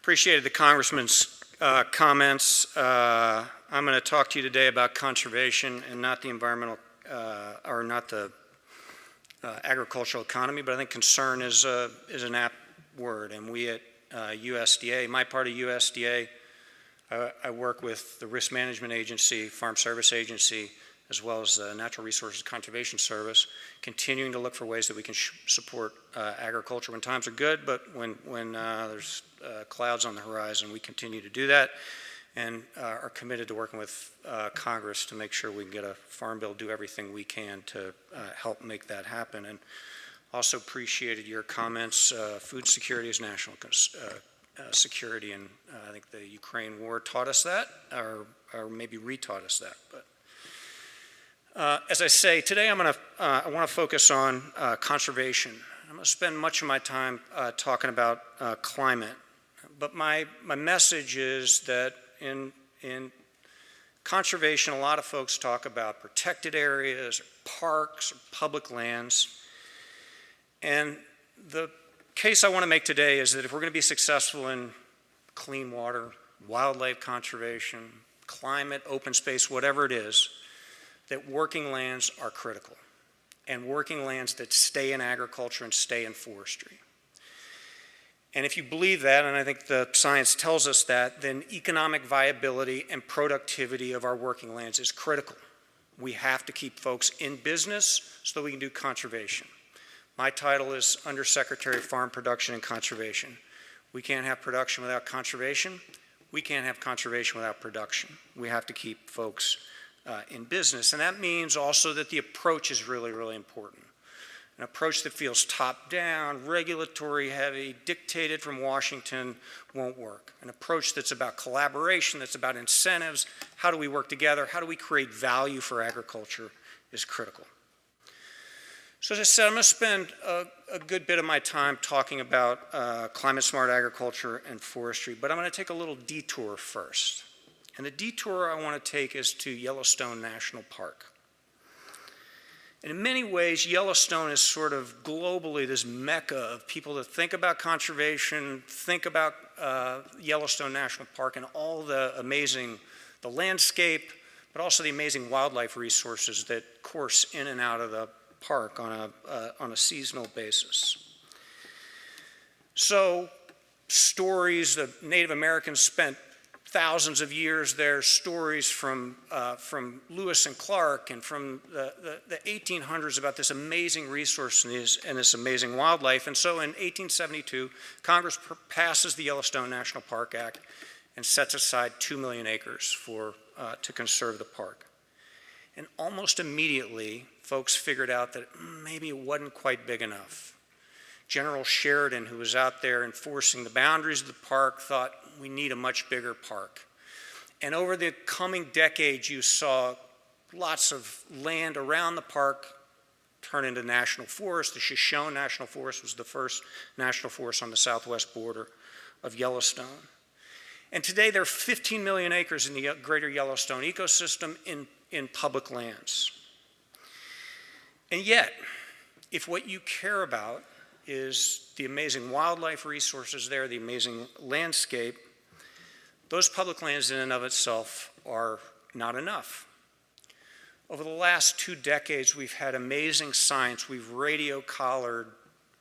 Appreciated the Congressman's comments. I'm going to talk to you today about conservation and not the environmental, or not the agricultural economy, but I think concern is an apt word. And we at USDA, my part of USDA, I work with the Risk Management Agency, Farm Service Agency, as well as the Natural Resources Conservation Service, continuing to look for ways that we can support agriculture when times are good, but when there's clouds on the horizon, we continue to do that and are committed to working with Congress to make sure we can get a farm bill, do everything we can to help make that happen. And also appreciated your comments. Food security is national security, and I think the Ukraine war taught us that, or maybe retaught us that. But as I say, today I want to focus on conservation. I'm going to spend much of my time talking about climate, but my message is that in conservation, a lot of folks talk about protected areas, or parks, or public lands, and the case I want to make today is that if we're going to be successful in clean water, wildlife conservation, climate, open space, whatever it is, that working lands are critical, and working lands that stay in agriculture and stay in forestry. And if you believe that, and I think the science tells us that, then economic viability and productivity of our working lands is critical. We have to keep folks in business so that we can do conservation. My title is Undersecretary of Farm Production and Conservation. We can't have production without conservation. We can't have conservation without production. We have to keep folks in business. And that means also that the approach is really, really important. An approach that feels top-down, regulatory heavy, dictated from Washington won't work. An approach that's about collaboration, that's about incentives, how do we work together, how do we create value for agriculture is critical. So as I said, I'm going to spend a good bit of my time talking about climate-smart agriculture and forestry, but I'm going to take a little detour first. And the detour I want to take is to Yellowstone National Park. And in many ways, Yellowstone is sort of globally this mecca of people that think about conservation, think about Yellowstone National Park and all the landscape, but also the amazing wildlife resources that course in and out of the park on a seasonal basis. So stories that Native Americans spent thousands of years there, stories from Lewis and Clark and from the 1800s about this amazing resource and this amazing wildlife. And so in 1872, Congress passes the Yellowstone National Park Act and sets aside 2 million acres to conserve the park. And almost immediately, folks figured out that maybe it wasn't quite big enough. General Sheridan, who was out there enforcing the boundaries of the park, thought we need a much bigger park. And over the coming decades, you saw lots of land around the park turn into national forest. The Shoshone National Forest was the first national forest on the southwest border of Yellowstone. And today there are 15 million acres in the greater Yellowstone ecosystem in public lands. And yet, if what you care about is the amazing wildlife resources there, the amazing landscape, those public lands in and of itself are not enough. Over the last 2 decades, we've had amazing science. We've radio-collared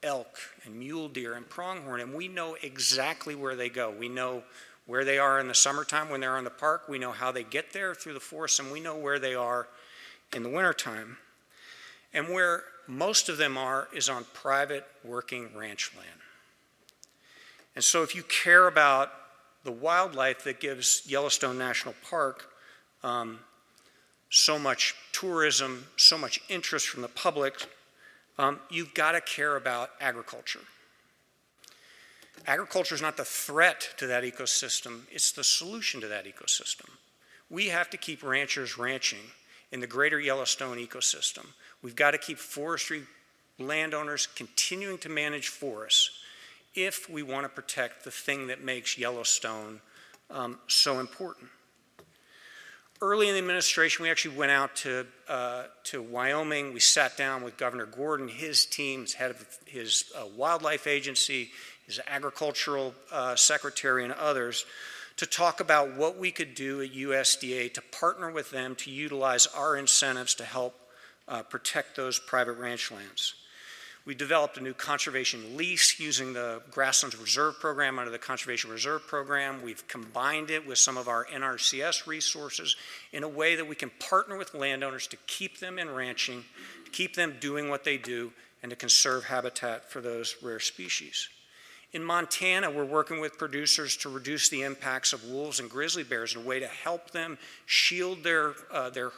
elk and mule deer and pronghorn, and we know exactly where they go. We know where they are in the summertime when they're on the park. We know how they get there through the forest, and we know where they are in the wintertime. And where most of them are is on private working ranch land. And so if you care about the wildlife that gives Yellowstone National Park so much tourism, so much interest from the public, you've got to care about agriculture. Agriculture is not the threat to that ecosystem, it's the solution to that ecosystem. We have to keep ranchers ranching in the greater Yellowstone ecosystem. We've got to keep forestry landowners continuing to manage forests if we want to protect the thing that makes Yellowstone so important. Early in the administration, we actually went out to Wyoming. We sat down with Governor Gordon, his team, head of his wildlife agency, his agricultural secretary, and others to talk about what we could do at USDA to partner with them to utilize our incentives to help protect those private ranch lands. We developed a new conservation lease using the Grasslands Reserve Program under the Conservation Reserve Program. We've combined it with some of our NRCS resources in a way that we can partner with landowners to keep them in ranching, to keep them doing what they do, and to conserve habitat for those rare species. In Montana, we're working with producers to reduce the impacts of wolves and grizzly bears in a way to help them shield their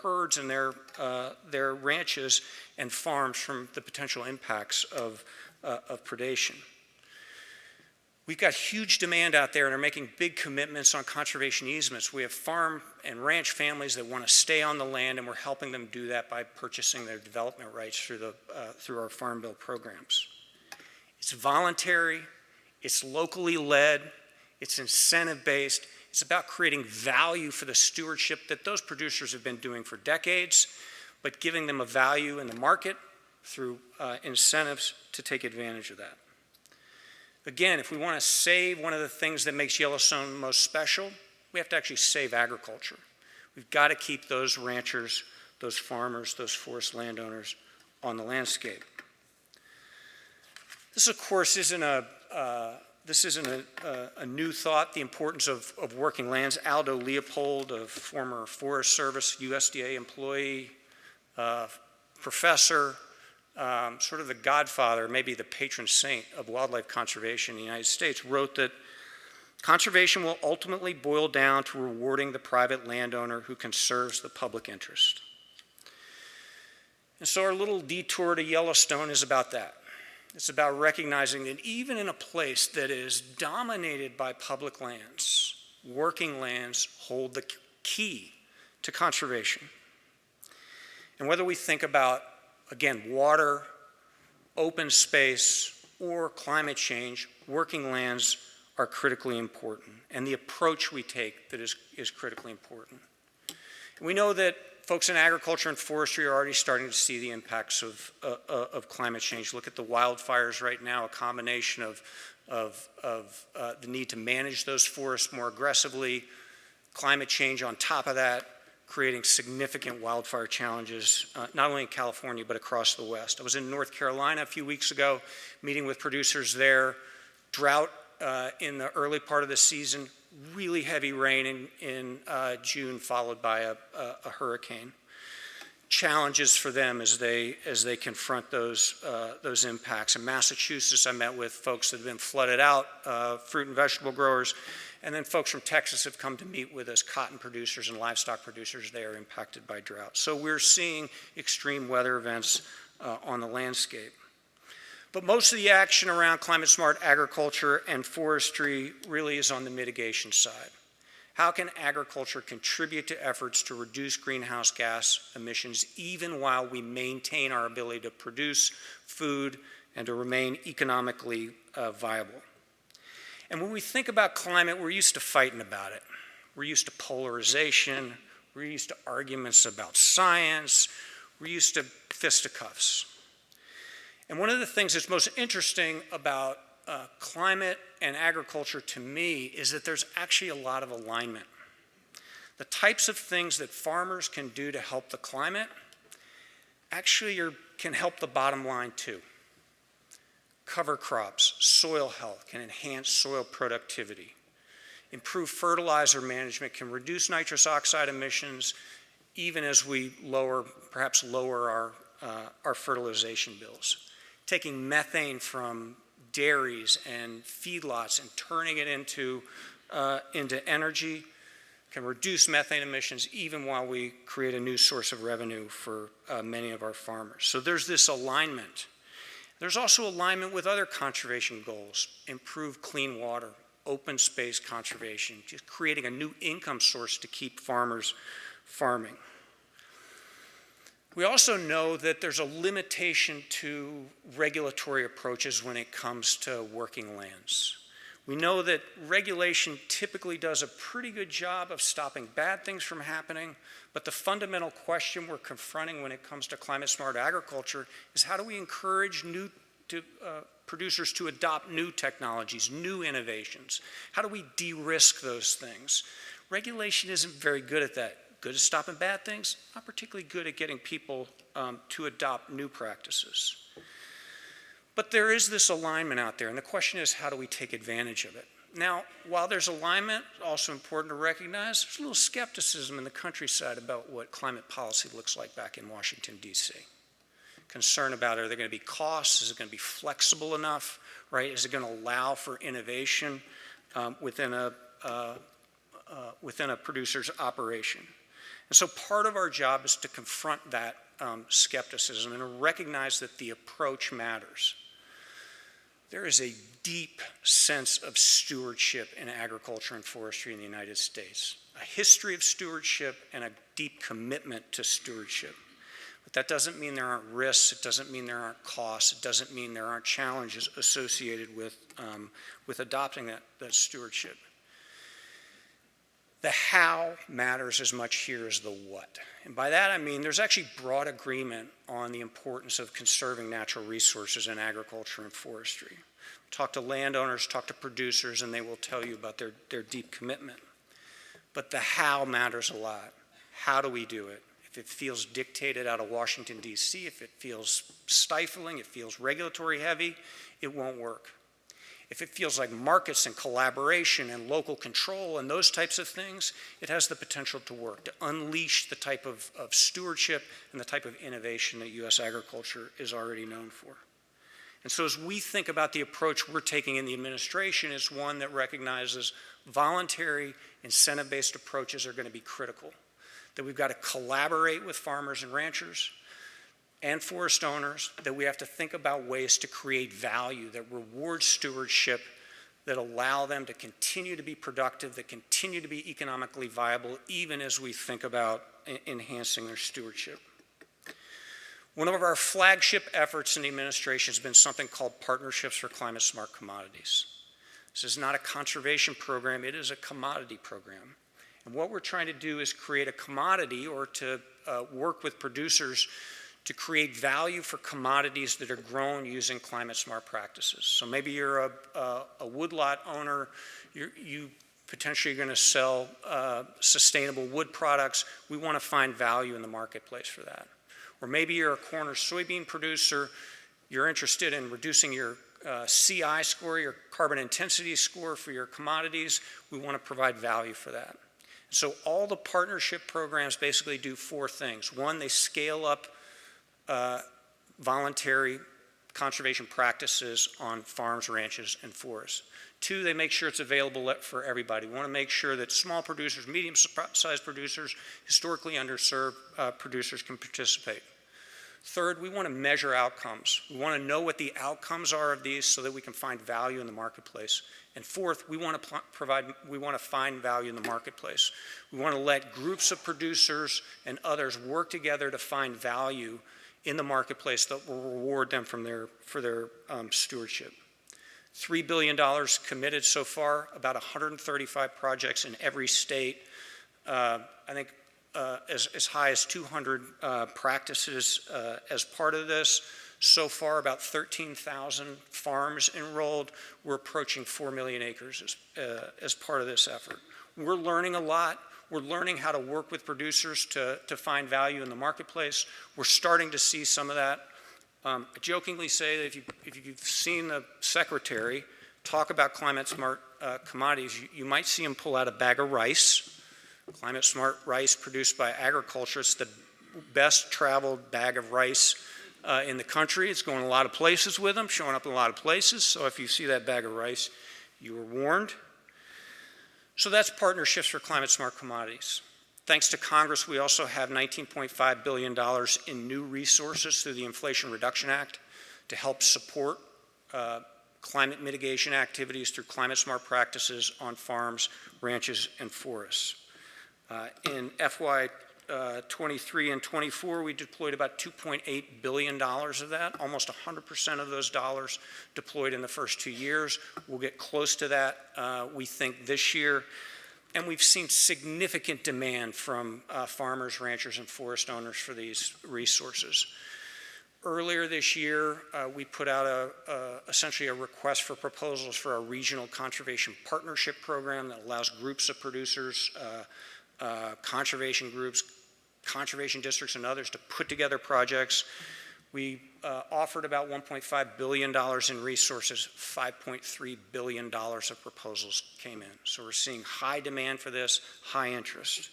herds and their ranches and farms from the potential impacts of predation. We've got huge demand out there and are making big commitments on conservation easements. We have farm and ranch families that want to stay on the land, and we're helping them do that by purchasing their development rights through our Farm Bill programs. It's voluntary. It's locally led, it's incentive-based, it's about creating value for the stewardship that those producers have been doing for decades, but giving them a value in the market through incentives to take advantage of that. Again, if we want to save one of the things that makes Yellowstone most special, we have to actually save agriculture. We've got to keep those ranchers, those farmers, those forest landowners on the landscape. This, of course, isn't a new thought, the importance of working lands. Aldo Leopold, a former Forest Service USDA employee, professor, sort of the godfather, maybe the patron saint of wildlife conservation in the United States, wrote that conservation will ultimately boil down to rewarding the private landowner who conserves the public interest. And so our little detour to Yellowstone is about that. It's about recognizing that even in a place that is dominated by public lands, working lands hold the key to conservation. And whether we think about, again, water, open space, or climate change, working lands are critically important, and the approach we take that is critically important. And we know that folks in agriculture and forestry are already starting to see the impacts of climate change. Look at the wildfires right now, a combination of the need to manage those forests more aggressively, climate change on top of that, creating significant wildfire challenges, not only in California, but across the West. I was in North Carolina a few weeks ago, meeting with producers there. Drought in the early part of the season, really heavy rain in June, followed by a hurricane. Challenges for them as they confront those impacts. In Massachusetts, I met with folks that have been flooded out, fruit and vegetable growers, and then folks from Texas have come to meet with us, cotton producers and livestock producers. They are impacted by drought. So we're seeing extreme weather events on the landscape. But most of the action around climate-smart agriculture and forestry really is on the mitigation side. How can agriculture contribute to efforts to reduce greenhouse gas emissions even while we maintain our ability to produce food and to remain economically viable? And when we think about climate, we're used to fighting about it. We're used to polarization. We're used to arguments about science. We're used to fisticuffs. And one of the things that's most interesting about climate and agriculture to me is that there's actually a lot of alignment. The types of things that farmers can do to help the climate actually can help the bottom line too. Cover crops, soil health can enhance soil productivity. Improved fertilizer management can reduce nitrous oxide emissions even as we perhaps lower our fertilization bills. Taking methane from dairies and feedlots and turning it into energy can reduce methane emissions even while we create a new source of revenue for many of our farmers. So there's this alignment. There's also alignment with other conservation goals: improve clean water, open space conservation, just creating a new income source to keep farmers farming. We also know that there's a limitation to regulatory approaches when it comes to working lands. We know that regulation typically does a pretty good job of stopping bad things from happening, but the fundamental question we're confronting when it comes to climate-smart agriculture is how do we encourage new producers to adopt new technologies, new innovations? How do we de-risk those things? Regulation isn't very good at that. Good at stopping bad things, not particularly good at getting people to adopt new practices. But there is this alignment out there, and the question is, how do we take advantage of it? Now, while there's alignment, also important to recognize, there's a little skepticism in the countryside about what climate policy looks like back in Washington, D.C. Concern about, are there going to be costs? Is it going to be flexible enough, right? Is it going to allow for innovation within a producer's operation? And so part of our job is to confront that skepticism and recognize that the approach matters. There is a deep sense of stewardship in agriculture and forestry in the United States, a history of stewardship and a deep commitment to stewardship. But that doesn't mean there aren't risks, it doesn't mean there aren't costs, it doesn't mean there aren't challenges associated with adopting that stewardship. The how matters as much here as the what. And by that I mean there's actually broad agreement on the importance of conserving natural resources in agriculture and forestry. Talk to landowners, talk to producers, and they will tell you about their deep commitment. But the how matters a lot. How do we do it? If it feels dictated out of Washington, D.C., if it feels stifling, it feels regulatory heavy, it won't work. If it feels like markets and collaboration and local control and those types of things, it has the potential to work, to unleash the type of stewardship and the type of innovation that U.S. agriculture is already known for. And so as we think about the approach we're taking in the administration, it's one that recognizes voluntary, incentive-based approaches are going to be critical, that we've got to collaborate with farmers and ranchers and forest owners, that we have to think about ways to create value that reward stewardship, that allow them to continue to be productive, that continue to be economically viable, even as we think about enhancing their stewardship. One of our flagship efforts in the administration has been something called Partnerships for Climate Smart Commodities. This is not a conservation program, it is a commodity program. And what we're trying to do is create a commodity, or to work with producers to create value for commodities that are grown using climate smart practices. So maybe you're a woodlot owner, you potentially going to sell sustainable wood products. We want to find value in the marketplace for that. Or maybe you're a corn or soybean producer, you're interested in reducing your CI score, your carbon intensity score for your commodities. We want to provide value for that. So all the partnership programs basically do four things. One, they scale up voluntary conservation practices on farms, ranches, and forests. Two, they make sure it's available for everybody. We want to make sure that small producers, medium-sized producers, historically underserved producers can participate. Third, we want to measure outcomes. We want to know what the outcomes are of these so that we can find value in the marketplace. And fourth, we want to find value in the marketplace. We want to let groups of producers and others work together to find value in the marketplace that will reward them for their stewardship. $3 billion committed so far, about 135 projects in every state. I think as high as 200 practices as part of this. So far, about 13,000 farms enrolled. We're approaching 4 million acres as part of this effort. We're learning a lot. We're learning how to work with producers to find value in the marketplace. We're starting to see some of that. I jokingly say that if you've seen the secretary talk about climate smart commodities, you might see him pull out a bag of rice, climate smart rice produced by agriculture. It's the best traveled bag of rice in the country. It's going a lot of places with them, showing up in a lot of places. So if you see that bag of rice, you were warned. So that's Partnerships for Climate Smart Commodities. Thanks to Congress, we also have $19.5 billion in new resources through the Inflation Reduction Act to help support climate mitigation activities through climate smart practices on farms, ranches, and forests. In FY 23 and 24, we deployed about $2.8 billion of that, almost 100% of those dollars deployed in the first 2 years. We'll get close to that, we think, this year. And we've seen significant demand from farmers, ranchers, and forest owners for these resources. Earlier this year, we put out essentially a request for proposals for a regional conservation partnership program that allows groups of producers, conservation groups, conservation districts, and others to put together projects. We offered about $1.5 billion in resources. $5.3 billion of proposals came in. So we're seeing high demand for this, high interest.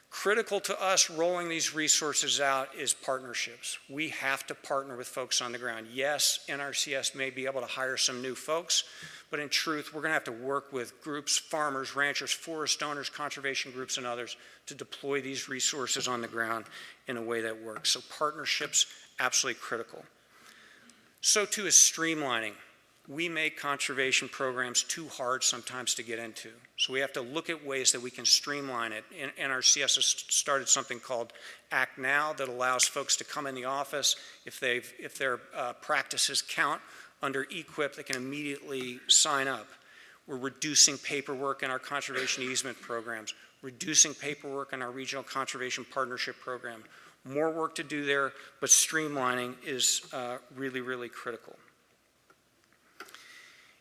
Critical to us rolling these resources out is partnerships. We have to partner with folks on the ground. Yes, NRCS may be able to hire some new folks, but in truth, we're going to have to work with groups, farmers, ranchers, forest owners, conservation groups, and others to deploy these resources on the ground in a way that works. So partnerships, absolutely critical. So too is streamlining. We make conservation programs too hard sometimes to get into. So we have to look at ways that we can streamline it. NRCS has started something called Act Now that allows folks to come in the office. If their practices count under EQIP, they can immediately sign up. We're reducing paperwork in our conservation easement programs, reducing paperwork in our regional conservation partnership program. More work to do there, but streamlining is really, really critical.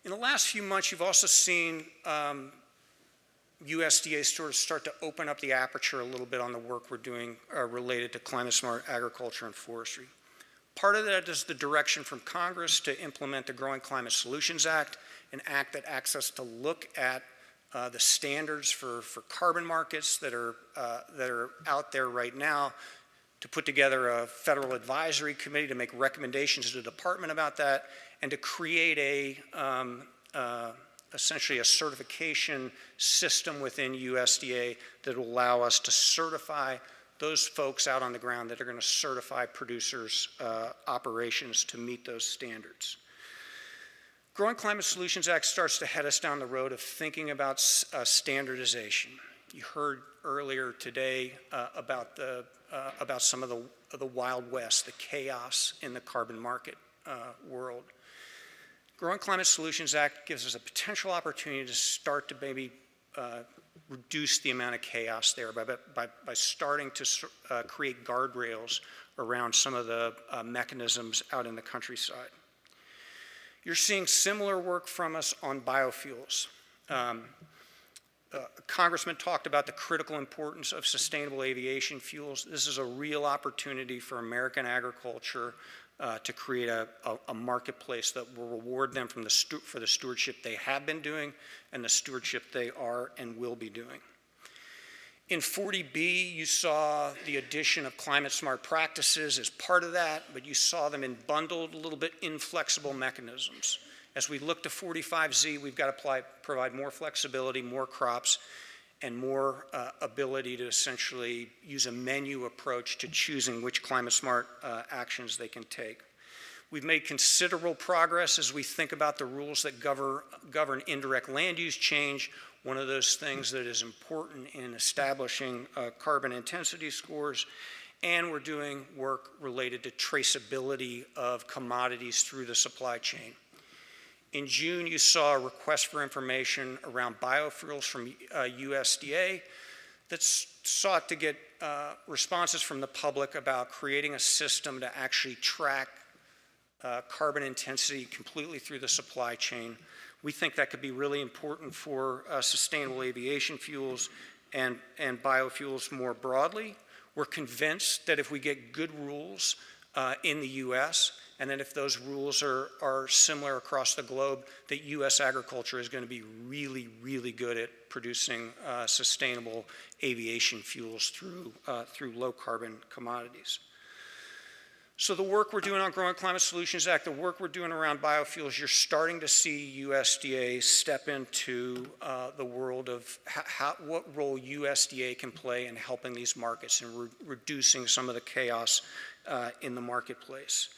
In the last few months, you've also seen USDA start to open up the aperture a little bit on the work we're doing related to climate-smart agriculture and forestry. Part of that is the direction from Congress to implement the Growing Climate Solutions Act, an act that asks us to look at the standards for carbon markets that are out there right now, to put together a federal advisory committee to make recommendations to the department about that, and to create essentially a certification system within USDA that will allow us to certify those folks out on the ground that are going to certify producers' operations to meet those standards. Growing Climate Solutions Act starts to head us down the road of thinking about standardization. You heard earlier today about some of the Wild West, the chaos in the carbon market world. Growing Climate Solutions Act gives us a potential opportunity to start to maybe reduce the amount of chaos there by starting to create guardrails around some of the mechanisms out in the countryside. You're seeing similar work from us on biofuels. Congressman talked about the critical importance of sustainable aviation fuels. This is a real opportunity for American agriculture to create a marketplace that will reward them for the stewardship they have been doing and the stewardship they are and will be doing. In 40B, you saw the addition of climate-smart practices as part of that, but you saw them in bundled, a little bit inflexible mechanisms. As we look to 45Z, we've got to provide more flexibility, more crops, and more ability to essentially use a menu approach to choosing which climate-smart actions they can take. We've made considerable progress as we think about the rules that govern indirect land use change, one of those things that is important in establishing carbon intensity scores, and we're doing work related to traceability of commodities through the supply chain. In June, you saw a request for information around biofuels from USDA that sought to get responses from the public about creating a system to actually track carbon intensity completely through the supply chain. We think that could be really important for sustainable aviation fuels and biofuels more broadly. We're convinced that if we get good rules in the U.S., and then if those rules are similar across the globe, that U.S. agriculture is going to be really, really good at producing sustainable aviation fuels through low carbon commodities. So the work we're doing on Growing Climate Solutions Act, the work we're doing around biofuels, you're starting to see USDA step into the world of what role USDA can play in helping these markets and reducing some of the chaos in the marketplace.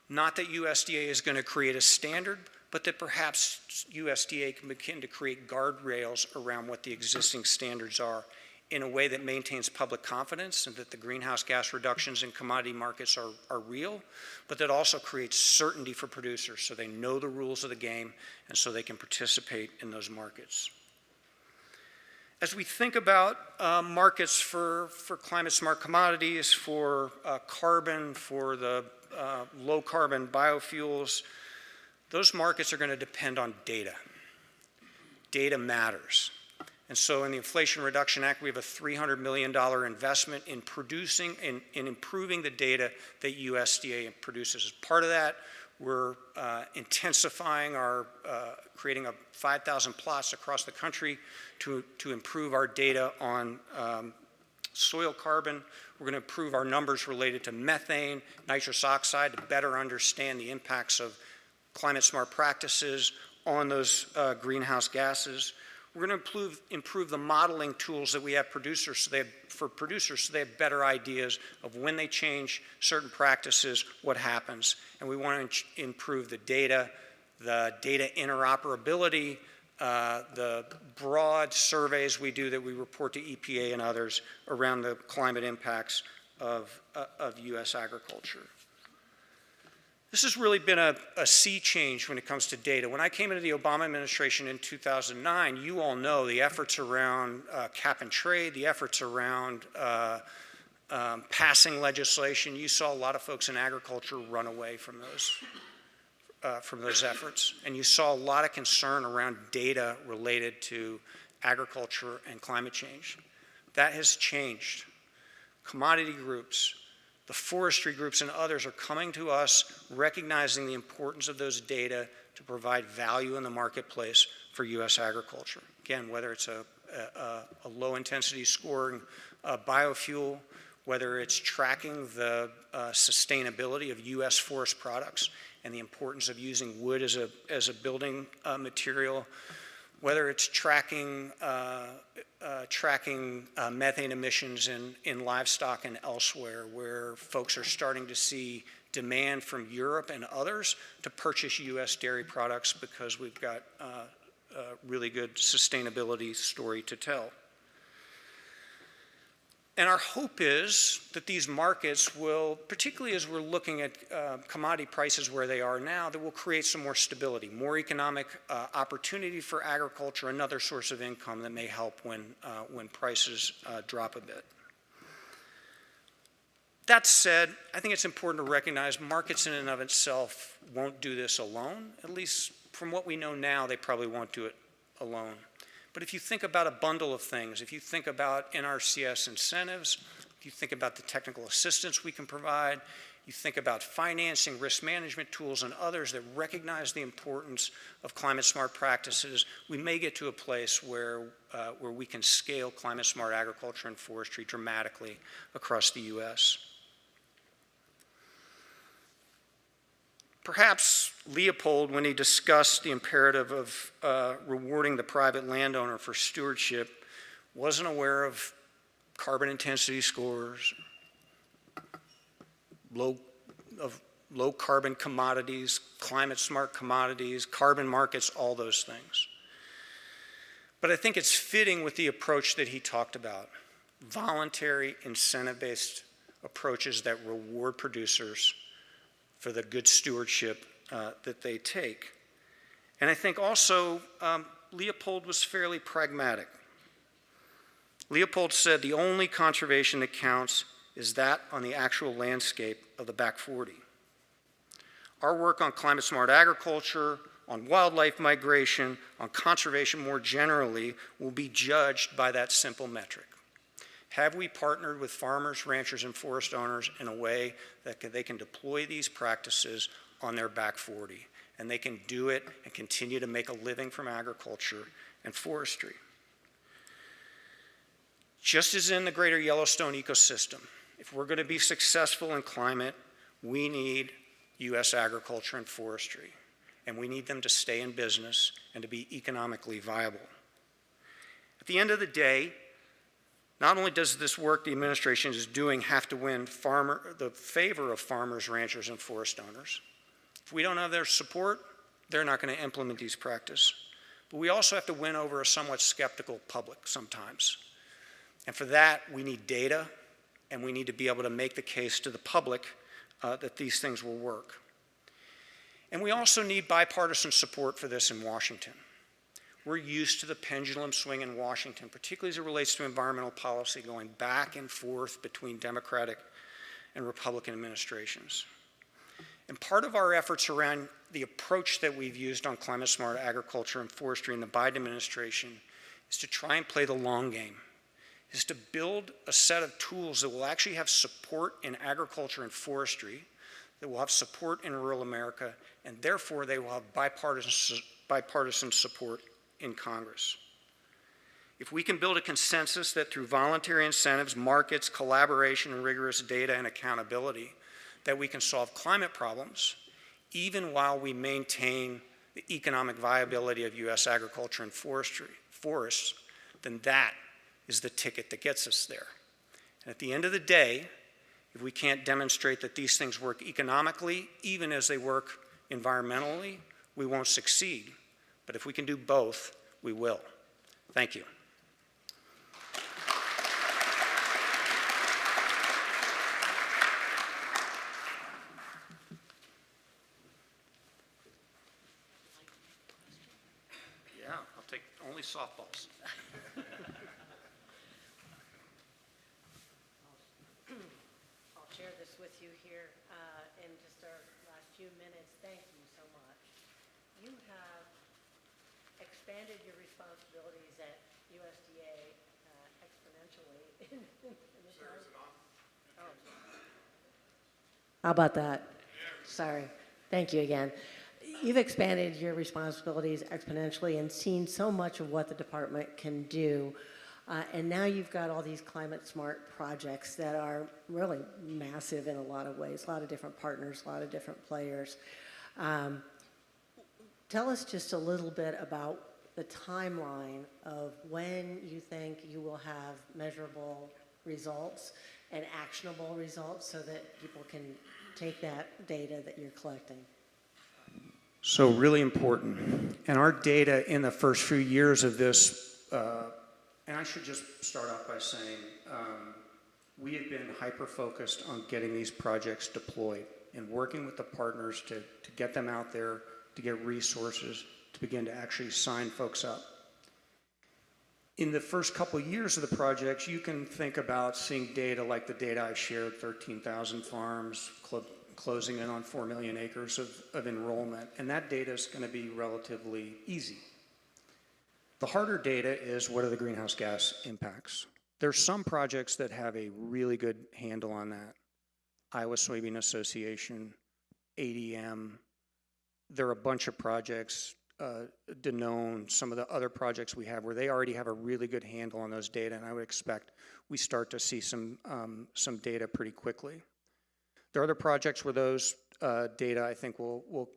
Not that USDA is going to create a standard, but that perhaps USDA can begin to create guardrails around what the existing standards are in a way that maintains public confidence and that the greenhouse gas reductions in commodity markets are real, but that also creates certainty for producers so they know the rules of the game and so they can participate in those markets. As we think about markets for climate-smart commodities, for carbon, for the low-carbon biofuels, those markets are going to depend on data. Data matters. And so in the Inflation Reduction Act, we have a $300 million investment in producing, in improving the data that USDA produces. As part of that, we're intensifying our, creating 5,000 plots across the country to improve our data on soil carbon. We're going to improve our numbers related to methane, nitrous oxide, to better understand the impacts of climate-smart practices on those greenhouse gases. We're going to improve the modeling tools that we have for producers so they have better ideas of when they change certain practices, what happens. And we want to improve the data interoperability, the broad surveys we do that we report to EPA and others around the climate impacts of U.S. agriculture. This has really been a sea change when it comes to data. When I came into the Obama administration in 2009, you all know the efforts around cap and trade, the efforts around passing legislation. You saw a lot of folks in agriculture run away from those efforts. And you saw a lot of concern around data related to agriculture and climate change. That has changed. Commodity groups, the forestry groups and others are coming to us recognizing the importance of those data to provide value in the marketplace for U.S. agriculture. Again, whether it's a low-intensity scoring biofuel, whether it's tracking the sustainability of U.S. forest products and the importance of using wood as a building material, whether it's tracking methane emissions in livestock and elsewhere, where folks are starting to see demand from Europe and others to purchase U.S. dairy products because we've got a really good sustainability story to tell. And our hope is that these markets will, particularly as we're looking at commodity prices where they are now, that will create some more stability, more economic opportunity for agriculture, another source of income that may help when prices drop a bit. That said, I think it's important to recognize markets in and of itself won't do this alone. At least from what we know now, they probably won't do it alone. But if you think about a bundle of things, if you think about NRCS incentives, if you think about the technical assistance we can provide, you think about financing, risk management tools, and others that recognize the importance of climate-smart practices, we may get to a place where we can scale climate-smart agriculture and forestry dramatically across the U.S. Perhaps Leopold, when he discussed the imperative of rewarding the private landowner for stewardship, wasn't aware of carbon intensity scores, low carbon commodities, climate smart commodities, carbon markets, all those things. But I think it's fitting with the approach that he talked about, voluntary incentive-based approaches that reward producers for the good stewardship that they take. And I think also Leopold was fairly pragmatic. Leopold said the only conservation that counts is that on the actual landscape of the back 40. Our work on climate-smart agriculture, on wildlife migration, on conservation more generally, will be judged by that simple metric. Have we partnered with farmers, ranchers, and forest owners in a way that they can deploy these practices on their back 40, and they can do it and continue to make a living from agriculture and forestry? Just as in the greater Yellowstone ecosystem, if we're going to be successful in climate, we need U.S. agriculture and forestry, and we need them to stay in business and to be economically viable. At the end of the day, not only does this work the administration is doing have to win the favor of farmers, ranchers, and forest owners. If we don't have their support, they're not going to implement these practices. But we also have to win over a somewhat skeptical public sometimes. And for that, we need data, and we need to be able to make the case to the public that these things will work. And we also need bipartisan support for this in Washington. we're used to the pendulum swing in Washington, particularly as it relates to environmental policy, going back and forth between Democratic and Republican administrations. And part of our efforts around the approach that we've used on climate-smart agriculture and forestry in the Biden administration is to try and play the long game, is to build a set of tools that will actually have support in agriculture and forestry, that will have support in rural America, and therefore they will have bipartisan support in Congress. If we can build a consensus that through voluntary incentives, markets, collaboration, and rigorous data and accountability, that we can solve climate problems, even while we maintain the economic viability of U.S. agriculture and forests, then that is the ticket that gets us there. And at the end of the day, if we can't demonstrate that these things work economically, even as they work environmentally, we won't succeed. But if we can do both, we will. Thank you. Yeah, I'll take only softballs. I'll share this with you here in just our last few minutes. Thank you so much. You have expanded your responsibilities at USDA exponentially in the time. Oh. How about that? Sorry. Thank you again. You've expanded your responsibilities exponentially and seen so much of what the department can do. And now you've got all these climate smart projects that are really massive in a lot of ways, a lot of different partners, a lot of different players. Tell us just a little bit about the timeline of when you think you will have measurable results and actionable results so that people can take that data that you're collecting. So really important. And our data in the first few years of this, and I should just start off by saying, we have been hyper-focused on getting these projects deployed and working with the partners to get them out there, to get resources, to begin to actually sign folks up. In the first couple years of the projects, you can think about seeing data like the data I shared, 13,000 farms, closing in on 4 million acres of enrollment, and that data is going to be relatively easy. The harder data is what are the greenhouse gas impacts. There's some projects that have a really good handle on that. Iowa Soybean Association, ADM, there are a bunch of projects, Danone, some of the other projects we have where they already have a really good handle on those data, and I would expect we start to see some data pretty quickly. There are other projects where those data, I think, will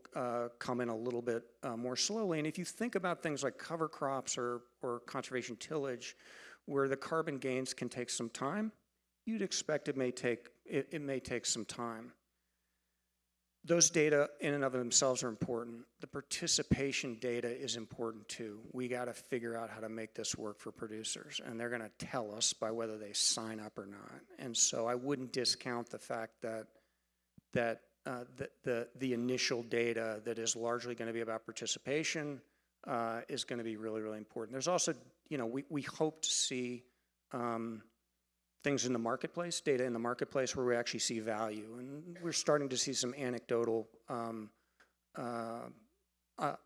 come in a little bit more slowly. And if you think about things like cover crops or conservation tillage, where the carbon gains can take some time, you'd expect it may take some time. Those data in and of themselves are important. The participation data is important too. We got to figure out how to make this work for producers, and they're going to tell us by whether they sign up or not. And so I wouldn't discount the fact that the initial data that is largely going to be about participation is going to be really, really important. There's also, we hope to see things in the marketplace, data in the marketplace where we actually see value. And we're starting to see some anecdotal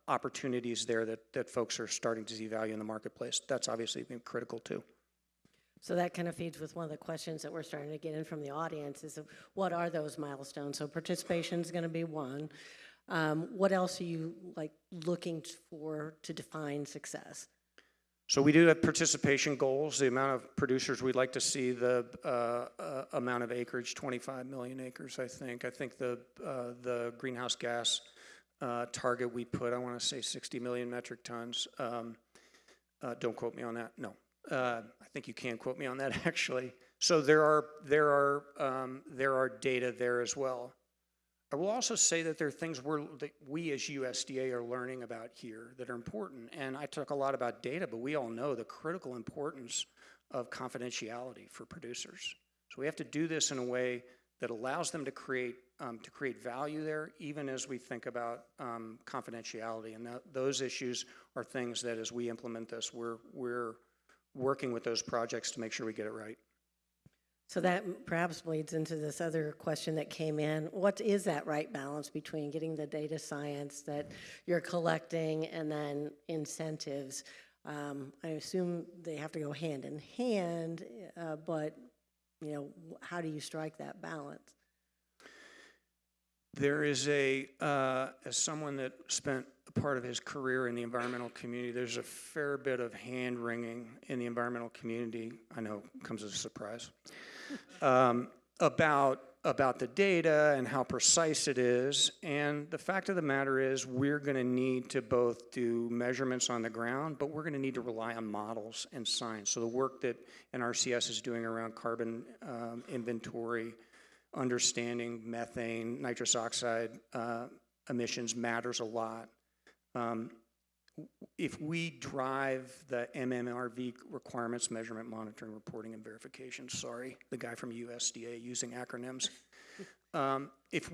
opportunities there that folks are starting to see value in the marketplace. That's obviously been critical too. So that kind of feeds with one of the questions that we're starting to get in from the audience is what are those milestones? So participation is going to be one. What else are you looking for to define success? So we do have participation goals, the amount of producers we'd like to see, the amount of acreage, 25 million acres, I think. I think the greenhouse gas target we put, I want to say 60 million metric tons. Don't quote me on that, no. I think you can quote me on that actually. So there are data there as well. I will also say that there are things that we as USDA are learning about here that are important. And I talk a lot about data, but we all know the critical importance of confidentiality for producers. So we have to do this in a way that allows them to create value there, even as we think about confidentiality. And those issues are things that, as we implement this, we're working with those projects to make sure we get it right. So that perhaps leads into this other question that came in. What is that right balance between getting the data science that you're collecting and then incentives? I assume they have to go hand in hand, but how do you strike that balance? There is as someone that spent a part of his career in the environmental community, there's a fair bit of hand-wringing in the environmental community, I know comes as a surprise, about the data and how precise it is. And the fact of the matter is we're going to need to both do measurements on the ground, but we're going to need to rely on models and science. So the work that NRCS is doing around carbon inventory, understanding methane, nitrous oxide emissions matters a lot. If we drive the MMRV requirements, measurement, monitoring, reporting, and verification, sorry, the guy from USDA using acronyms. If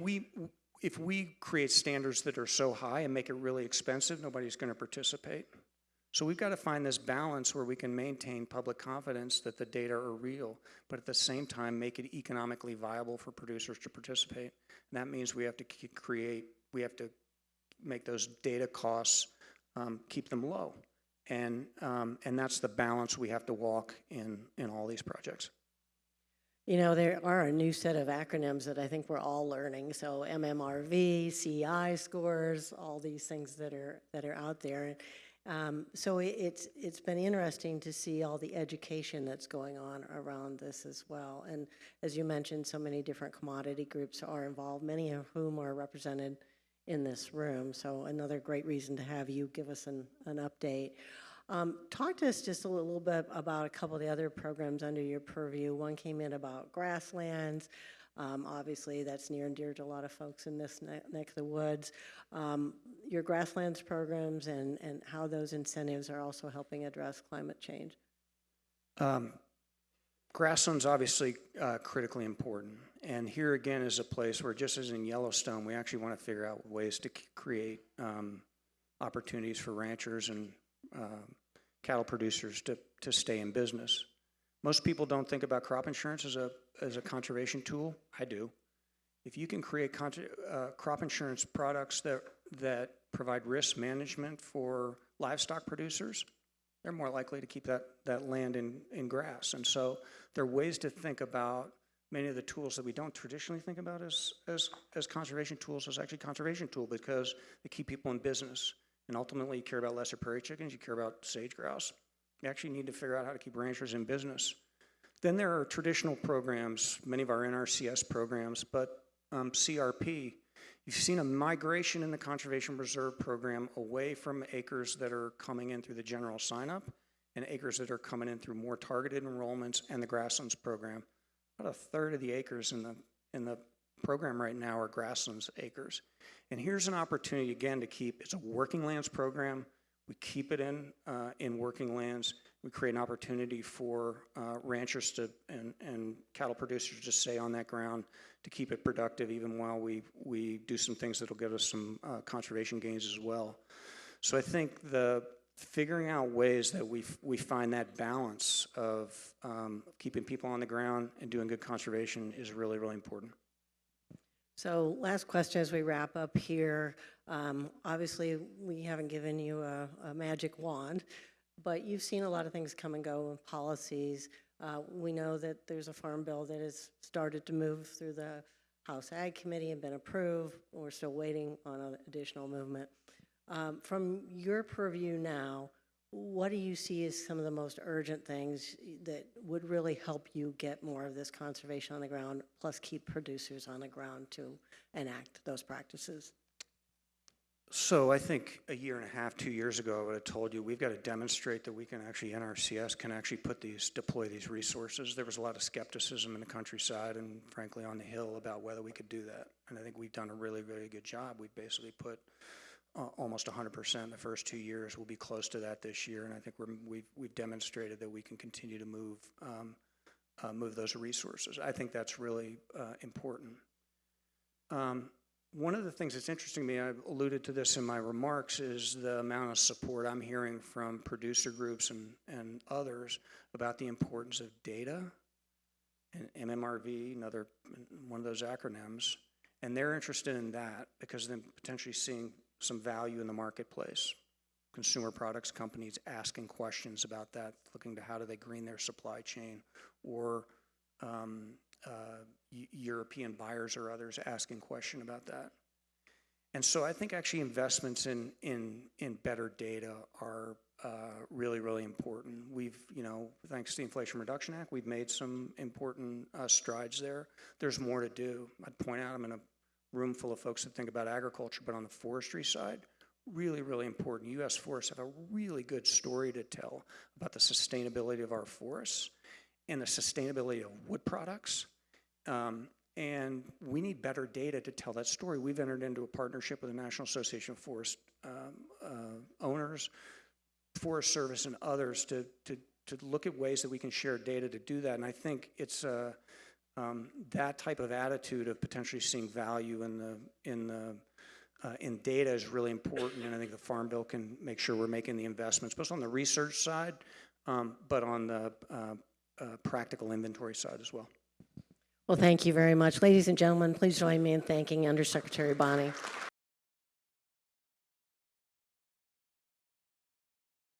we create standards that are so high and make it really expensive, nobody's going to participate. So we've got to find this balance where we can maintain public confidence that the data are real, but at the same time make it economically viable for producers to participate. And that means we have to make those data costs, keep them low. And that's the balance we have to walk in all these projects. There are a new set of acronyms that I think we're all learning. So MMRV, CI scores, all these things that are out there. So it's been interesting to see all the education that's going on around this as well. And as you mentioned, so many different commodity groups are involved, many of whom are represented in this room. So another great reason to have you give us an update. Talk to us just a little bit about a couple of the other programs under your purview. One came in about grasslands. Obviously, that's near and dear to a lot of folks in this neck of the woods. Your grasslands programs and how those incentives are also helping address climate change. Grasslands obviously critically important. And here again is a place where, just as in Yellowstone, we actually want to figure out ways to create opportunities for ranchers and cattle producers to stay in business. Most people don't think about crop insurance as a conservation tool. I do. If you can create crop insurance products that provide risk management for livestock producers, they're more likely to keep that land in grass. And so there are ways to think about many of the tools that we don't traditionally think about as conservation tools as actually conservation tool, because they keep people in business. And ultimately, you care about lesser prairie chickens, you care about sage grouse. You actually need to figure out how to keep ranchers in business. Then there are traditional programs, many of our NRCS programs, but CRP, you've seen a migration in the Conservation Reserve Program away from acres that are coming in through the general sign-up and acres that are coming in through more targeted enrollments and the Grasslands Program. About a third of the acres in the program right now are grasslands acres. And here's an opportunity, again, to keep, it's a working lands program. We keep it in working lands. We create an opportunity for ranchers and cattle producers to stay on that ground, to keep it productive, even while we do some things that will give us some conservation gains as well. So I think figuring out ways that we find that balance of keeping people on the ground and doing good conservation is really, really important. So last question as we wrap up here. Obviously, we haven't given you a magic wand, but you've seen a lot of things come and go in policies. We know that there's a farm bill that has started to move through the House Ag Committee and been approved. We're still waiting on additional movement. From your purview now, what do you see as some of the most urgent things that would really help you get more of this conservation on the ground, plus keep producers on the ground to enact those practices? So I think a year and a half, 2 years ago, I would have told you we've got to demonstrate that we can actually, NRCS can actually deploy these resources. There was a lot of skepticism in the countryside and frankly on the Hill about whether we could do that. And I think we've done a really, really good job. We've basically put almost 100% in the first 2 years. We'll be close to that this year, and I think we've demonstrated that we can continue to move move those resources. I think that's really important. One of the things that's interesting to me, I alluded to this in my remarks, is the amount of support I'm hearing from producer groups and others about the importance of data, and MMRV, another one of those acronyms, and they're interested in that because then potentially seeing some value in the marketplace. Consumer products companies asking questions about that, looking to how do they green their supply chain, or European buyers or others asking question about that. And so I think actually investments in better data are really, really important. We've, thanks to the Inflation Reduction Act, we've made some important strides there. There's more to do. I'd point out I'm in a room full of folks that think about agriculture, but on the forestry side, really, really important. U.S. forests have a really good story to tell about the sustainability of our forests and the sustainability of wood products. And we need better data to tell that story. We've entered into a partnership with the National Association of Forest Owners, Forest Service, and others to look at ways that we can share data to do that. And I think it's that type of attitude of potentially seeing value in data is really important. And I think the Farm Bill can make sure we're making the investments, both on the research side, but on the practical inventory side as well. Well, thank you very much. Ladies and gentlemen, please join me in thanking Undersecretary Bonney.